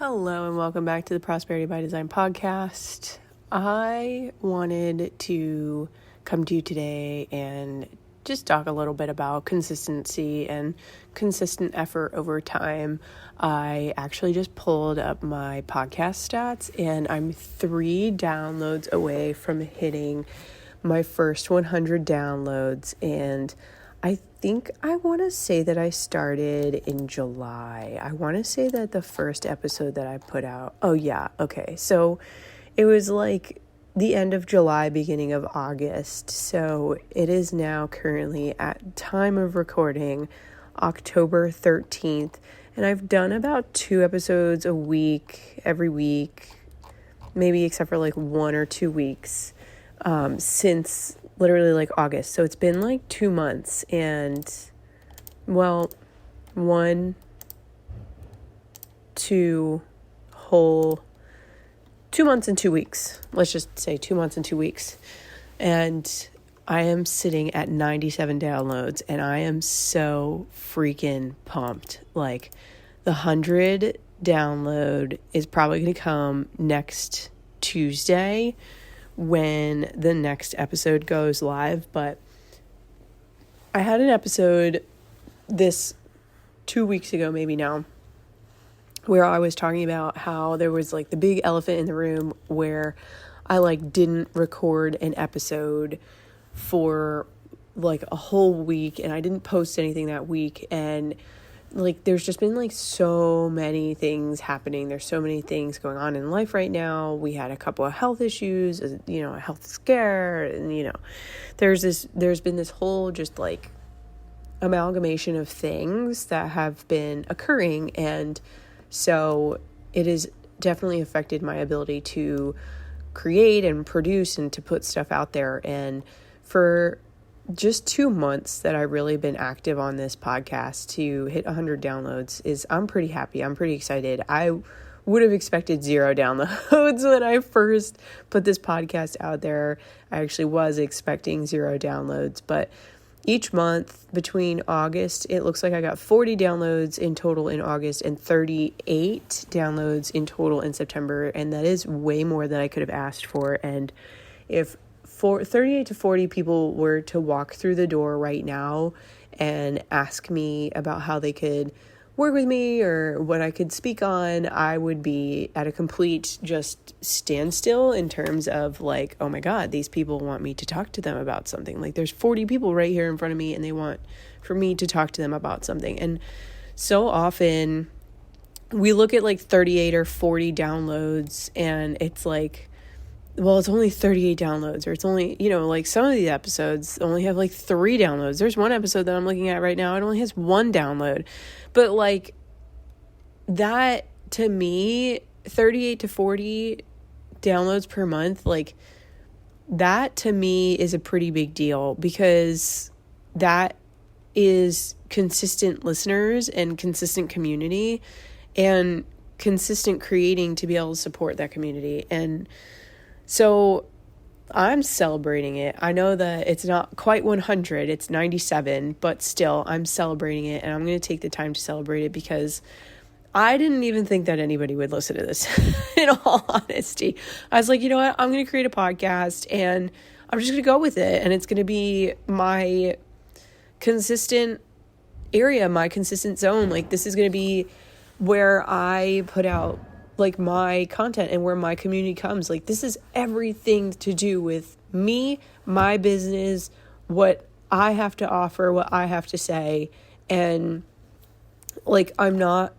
Hello and welcome back to the Prosperity by Design podcast. I wanted to come to you today and just talk a little bit about consistency and consistent effort over time. I actually just pulled up my podcast stats and I'm 3 downloads away from hitting my first 100 downloads, and I think I want to say that I started in July. I want to say that the first episode that I put out, so it was like the end of July, beginning of August. So it is now currently at time of recording, October 13th. And I've done about 2 episodes a week, every week, maybe except for like 1 or 2 weeks, since literally like August. So it's been like 2 months and 2 months and 2 weeks. Let's just say 2 months and 2 weeks. And I am sitting at 97 downloads and I am so freaking pumped. Like the 100 download is probably going to come next Tuesday when the next episode goes live. But I had an episode this 2 weeks ago, maybe now, where I was talking about how there was like the big elephant in the room where I like didn't record an episode for like a whole week and I didn't post anything that week. And like there's just been like so many things happening. There's so many things going on in life right now. We had a couple of health issues, a health scare, and there's been this whole just like amalgamation of things that have been occurring, and so it has definitely affected my ability to create and produce and to put stuff out there. And for just 2 months that I've really been active on this podcast, to hit 100 downloads I'm pretty happy. I'm pretty excited. I would have expected 0 downloads when I first put this podcast out there. I actually was expecting 0 downloads, but each month between August, it looks like I got 40 downloads in total in August and 38 downloads in total in September. And that is way more than I could have asked for. And if 38 to 40 people were to walk through the door right now and ask me about how they could work with me or what I could speak on, I would be at a complete just standstill in terms of like, oh my God, these people want me to talk to them about something. Like there's 40 people right here in front of me and they want for me to talk to them about something. And so often we look at like 38 or 40 downloads and it's like, well, it's only 38 downloads, or it's only, like some of the episodes only have like 3 downloads. There's one episode that I'm looking at right now. It only has 1 download, but like that to me, 38 to 40 downloads per month, like that to me is a pretty big deal, because that is consistent listeners and consistent community and consistent creating to be able to support that community. And so I'm celebrating it. I know that it's not quite 100, it's 97, but still I'm celebrating it, and I'm going to take the time to celebrate it because I didn't even think that anybody would listen to this. In all honesty, I was like, you know what? I'm going to create a podcast and I'm just going to go with it. And it's going to be my consistent area, my consistent zone. Like this is going to be where I put out like my content and where my community comes. Like this is everything to do with me, my business, what I have to offer, what I have to say. And like I'm not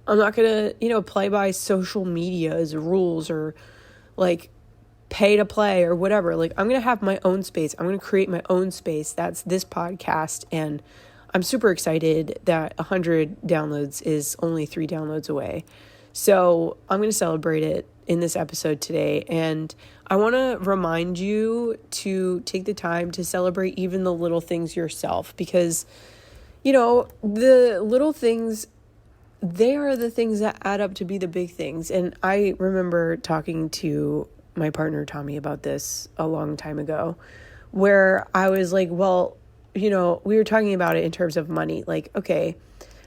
gonna play by social media's rules or like pay to play or whatever. Like I'm gonna have my own space. I'm gonna create my own space. That's this podcast, and I'm super excited that 100 downloads is only 3 downloads away. So I'm going to celebrate it in this episode today. And I want to remind you to take the time to celebrate even the little things yourself, because, the little things, they are the things that add up to be the big things. And I remember talking to my partner, Tommy, about this a long time ago, where I was like, well, we were talking about it in terms of money. Like, okay,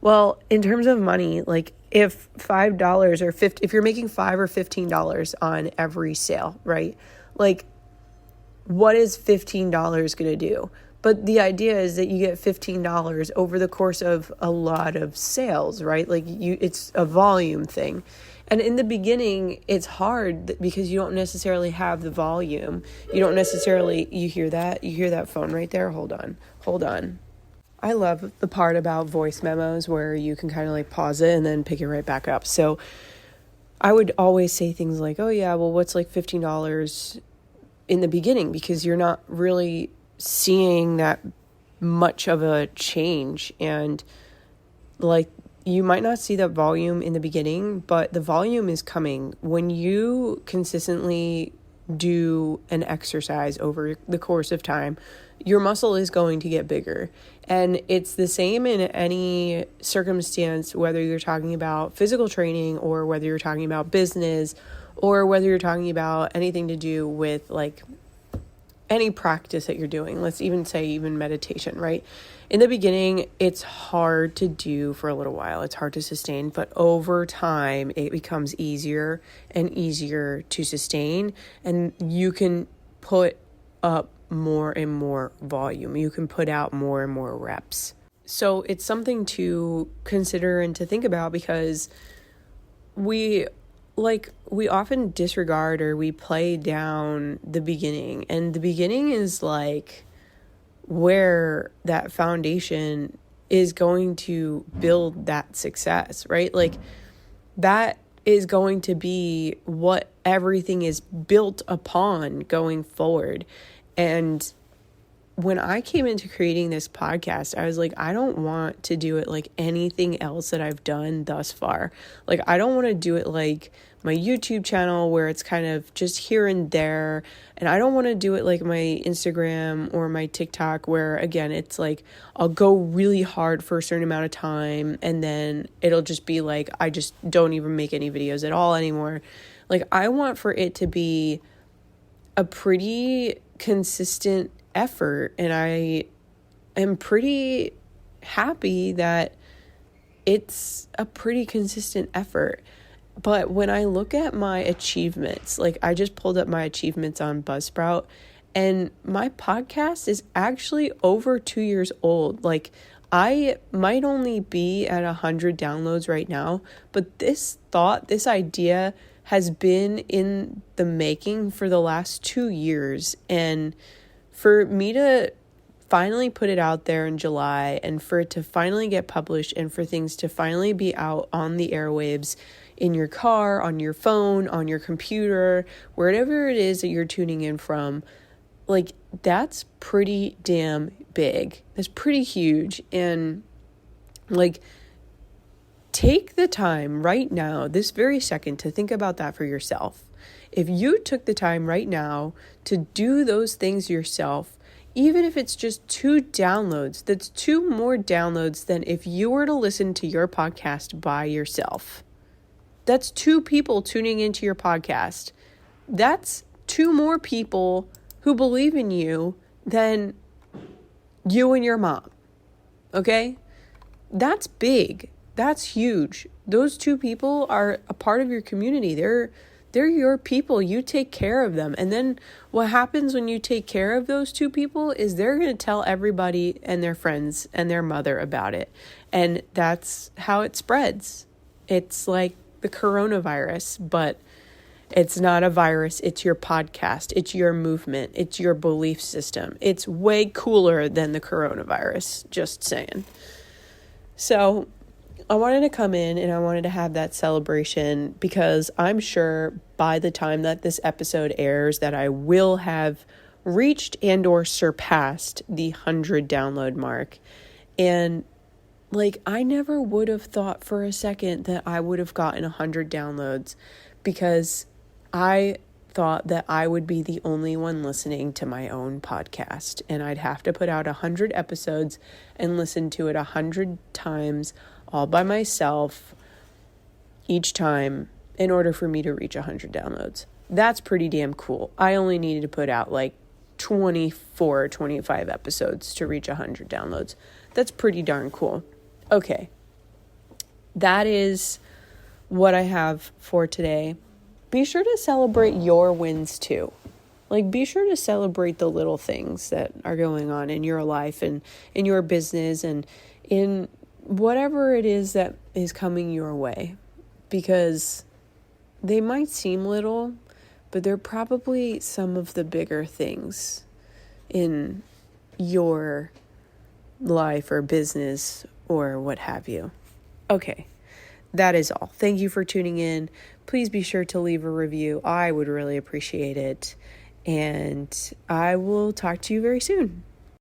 well, in terms of money, like if $5 or 50, if you're making $5 or $15 on every sale, right? Like, what is $15 going to do? But the idea is that you get $15 over the course of a lot of sales, right? Like it's a volume thing. And in the beginning, it's hard because you don't necessarily have the volume. You don't necessarily, you hear that phone right there? Hold on. I love the part about voice memos where you can kind of like pause it and then pick it right back up. So I would always say things like, oh yeah, well, what's like $15 in the beginning? Because you're not really seeing that much of a change. And like, you might not see that volume in the beginning, but the volume is coming. When you consistently do an exercise over the course of time, your muscle is going to get bigger. And it's the same in any circumstance, whether you're talking about physical training or whether you're talking about business or whether you're talking about anything to do with like any practice that you're doing. Let's even say meditation, right? In the beginning, it's hard to do for a little while. It's hard to sustain, but over time, it becomes easier and easier to sustain, and you can put up more and more volume. You can put out more and more reps. So it's something to consider and to think about, because we often disregard or we play down the beginning, and the beginning is like where that foundation is going to build that success, right? Like that is going to be what everything is built upon going forward. And when I came into creating this podcast, I was like, I don't want to do it like anything else that I've done thus far. Like, I don't want to do it like my YouTube channel where it's kind of just here and there. And I don't want to do it like my Instagram or my TikTok where, again, it's like I'll go really hard for a certain amount of time and then it'll just be like I just don't even make any videos at all anymore. Like, I want for it to be a pretty consistent effort, and I am pretty happy that it's a pretty consistent effort. But when I look at my achievements, like I just pulled up my achievements on Buzzsprout, and my podcast is actually over 2 years old. Like, I might only be at 100 downloads right now, but this idea has been in the making for the last 2 years. And for me to finally put it out there in July, and for it to finally get published, and for things to finally be out on the airwaves, in your car, on your phone, on your computer, wherever it is that you're tuning in from, like, that's pretty damn big. That's pretty huge. And like, take the time right now, this very second, to think about that for yourself. If you took the time right now to do those things yourself, even if it's just 2 downloads, that's 2 more downloads than if you were to listen to your podcast by yourself. That's 2 people tuning into your podcast. That's 2 more people who believe in you than you and your mom. Okay? That's big. That's huge. Those 2 people are a part of your community. They're your people. You take care of them. And then what happens when you take care of those 2 people is they're going to tell everybody and their friends and their mother about it. And that's how it spreads. It's like the coronavirus, but it's not a virus. It's your podcast. It's your movement. It's your belief system. It's way cooler than the coronavirus. Just saying. So I wanted to come in and I wanted to have that celebration, because I'm sure by the time that this episode airs that I will have reached and or surpassed the 100 download mark. And like, I never would have thought for a second that I would have gotten 100 downloads, because I thought that I would be the only one listening to my own podcast, and I'd have to put out 100 episodes and listen to it 100 times all by myself each time in order for me to reach 100 downloads. That's pretty damn cool. I only needed to put out like 24 or 25 episodes to reach 100 downloads. That's pretty darn cool. Okay. That is what I have for today. Be sure to celebrate your wins too. Like, be sure to celebrate the little things that are going on in your life and in your business and in whatever it is that is coming your way. Because they might seem little, but they're probably some of the bigger things in your life or business or what have you. Okay, that is all. Thank you for tuning in. Please be sure to leave a review. I would really appreciate it. And I will talk to you very soon.